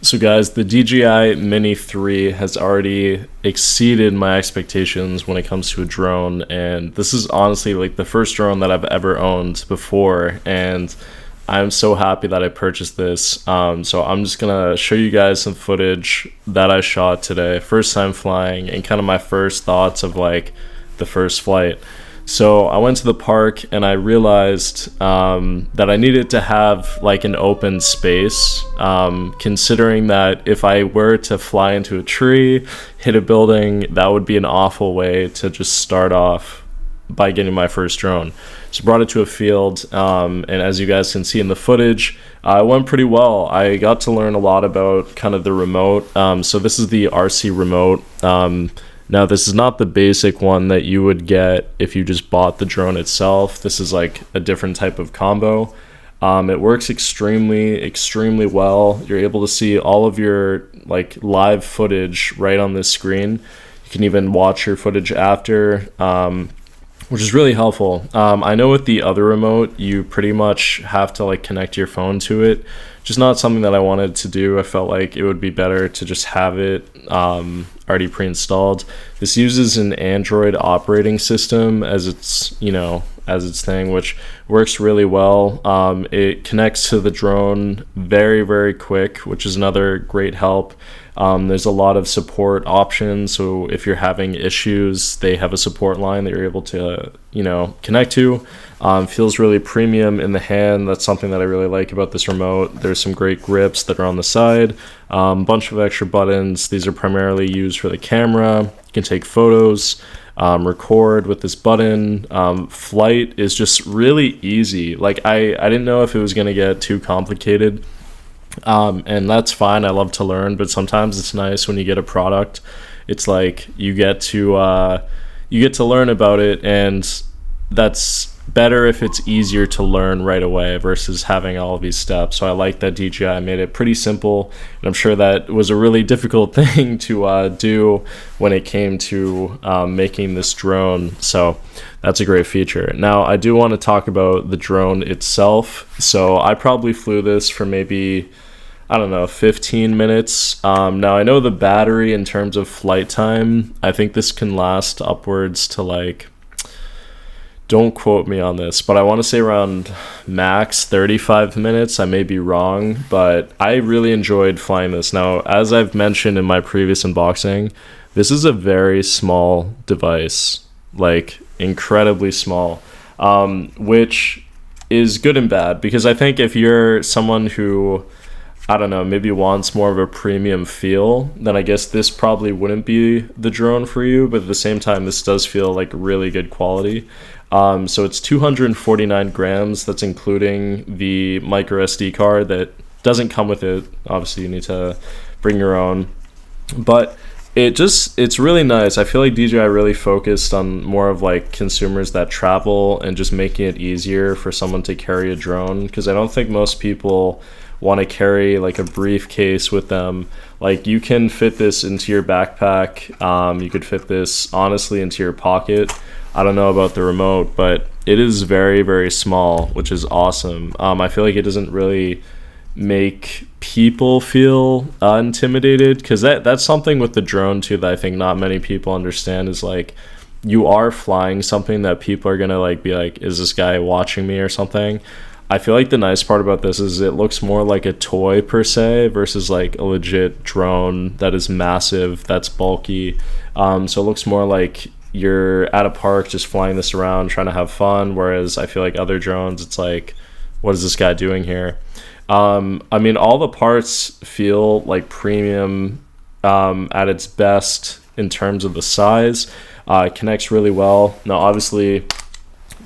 So guys, the DJI Mini 3 has already exceeded my expectations when it comes to a drone, and this is honestly like the first drone that I've ever owned before, and I'm so happy that I purchased this. So I'm just gonna show you guys some footage that I shot today, first time flying, and kind of my first thoughts of like the first flight. So I went to the park and I realized that I needed to have like an open space, considering that if I were to fly into a tree, hit a building, that would be an awful way to just start off by getting my first drone. So brought it to a field, and as you guys can see in the footage, it went pretty well. I got to learn a lot about kind of the remote. So this is the RC remote. Now, this is not the basic one that you would get if you just bought the drone itself. This is like a different type of combo. It works extremely well. You're able to see all of your like live footage right on this screen. You can even watch your footage after, which is really helpful. I know with the other remote, you pretty much have to like connect your phone to it. Just not something that I wanted to do. I felt like it would be better to just have it already pre-installed. This uses an Android operating system as its thing, which works really well. It connects to the drone very quick, which is another great help. There's a lot of support options, so if you're having issues, they have a support line that you're able to connect to. Feels really premium in the hand. That's something that I really like about this remote. There's some great grips that are on the side, bunch of extra buttons. These are primarily used for the camera. You can take photos, record with this button. Flight is just really easy. Like I didn't know if it was going to get too complicated, and that's fine. I love to learn, but sometimes it's nice when you get a product. It's like you get to learn about it, and that's better if it's easier to learn right away versus having all of these steps. So I like that DJI made it pretty simple, and I'm sure that was a really difficult thing to do when it came to making this drone. So that's a great feature. Now I do want to talk about the drone itself. So I probably flew this for maybe 15 minutes. Now I know the battery in terms of flight time, I think this can last upwards to like, don't quote me on this, but I want to say around max 35 minutes. I may be wrong, but I really enjoyed flying this. Now, as I've mentioned in my previous unboxing, this is a very small device, like incredibly small, which is good and bad, because I think if you're someone who, maybe wants more of a premium feel, then I guess this probably wouldn't be the drone for you, but at the same time, this does feel like really good quality. So it's 249 grams. That's including the micro SD card that doesn't come with it. Obviously, you need to bring your own. But it's really nice. I feel like DJI really focused on more of like consumers that travel and just making it easier for someone to carry a drone, because I don't think most people want to carry like a briefcase with them. Like you can fit this into your backpack. You could fit this honestly into your pocket. I don't know about the remote, but it is very small, which is awesome. I feel like it doesn't really make people feel intimidated, because that's something with the drone too that I think not many people understand, is like you are flying something that people are gonna like be like, is this guy watching me or something? I feel like the nice part about this is it looks more like a toy per se versus like a legit drone that is massive, that's bulky. So it looks more like you're at a park just flying this around trying to have fun, whereas I feel like other drones, it's like, what is this guy doing here? All the parts feel like premium at its best in terms of the size. It connects really well. Now obviously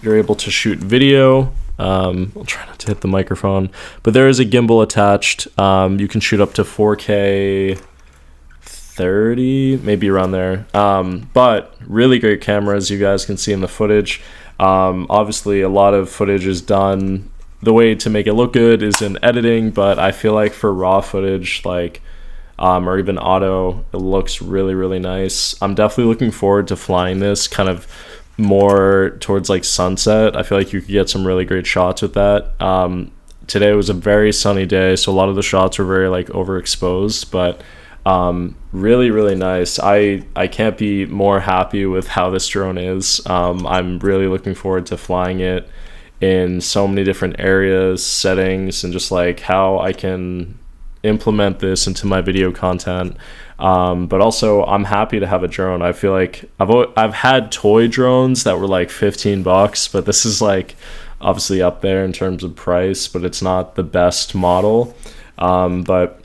you're able to shoot video. I'll try not to hit the microphone, but there is a gimbal attached. You can shoot up to 4K 30, maybe around there. But really great cameras, you guys can see in the footage. Obviously a lot of footage is done, the way to make it look good is in editing, but I feel like for raw footage, like or even auto, it looks really nice. I'm definitely looking forward to flying this kind of more towards like sunset. I feel like you could get some really great shots with that. today was a very sunny day, so a lot of the shots were very like overexposed, but really, really nice. I can't be more happy with how this drone is. I'm really looking forward to flying it in so many different areas, settings, and just like how I can implement this into my video content. But also I'm happy to have a drone. I feel like I've had toy drones that were like $15, but this is like obviously up there in terms of price, but it's not the best model. But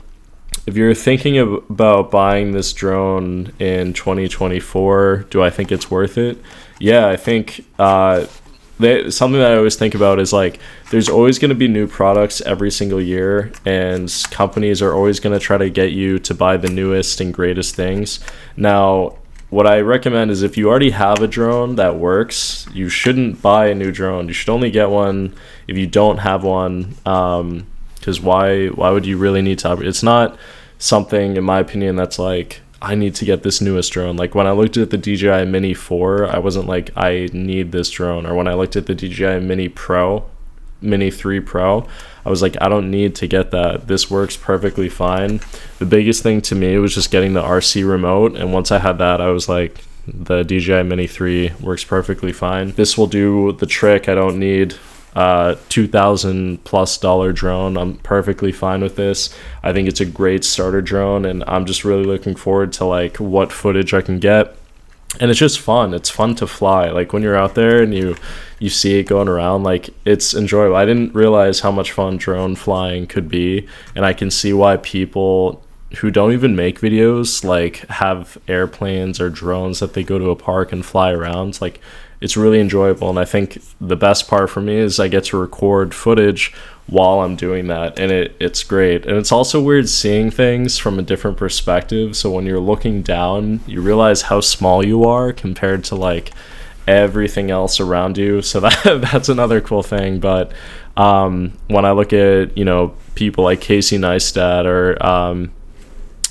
if you're thinking about buying this drone in 2024, do I think it's worth it? Yeah, I think something that I always think about is like there's always going to be new products every single year, and companies are always going to try to get you to buy the newest and greatest things. Now, what I recommend is if you already have a drone that works, you shouldn't buy a new drone. You should only get one if you don't have one, because why would you really need to upgrade? It's not something, in my opinion, that's like, I need to get this newest drone. Like when I looked at the DJI Mini 4, I wasn't like, I need this drone. Or when I looked at the DJI Mini 3 Pro, I was like, I don't need to get that. This works perfectly fine. The biggest thing to me was just getting the RC remote, and once I had that, I was like, the DJI Mini 3 works perfectly fine. This will do the trick. I don't need $2,000+ drone. I'm perfectly fine with this. I think it's a great starter drone, and I'm just really looking forward to like what footage I can get. And it's just fun. It's fun to fly. Like when you're out there and you see it going around, like it's enjoyable. I didn't realize how much fun drone flying could be, and I can see why people who don't even make videos like have airplanes or drones that they go to a park and fly around. Like it's really enjoyable, and I think the best part for me is I get to record footage while I'm doing that, and it's great. And it's also weird seeing things from a different perspective. So when you're looking down, you realize how small you are compared to like everything else around you. So that's another cool thing. But when I look at, you know, people like Casey Neistat, or I'm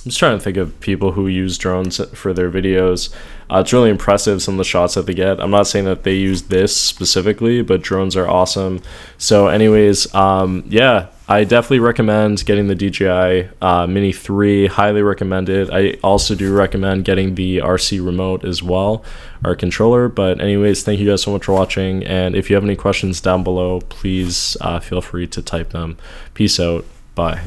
just trying to think of people who use drones for their videos. It's really impressive, some of the shots that they get. I'm not saying that they use this specifically, but drones are awesome. So anyways, yeah, I definitely recommend getting the DJI Mini 3. Highly recommend it. I also do recommend getting the RC remote as well, our controller. But anyways, thank you guys so much for watching. And if you have any questions down below, please feel free to type them. Peace out. Bye.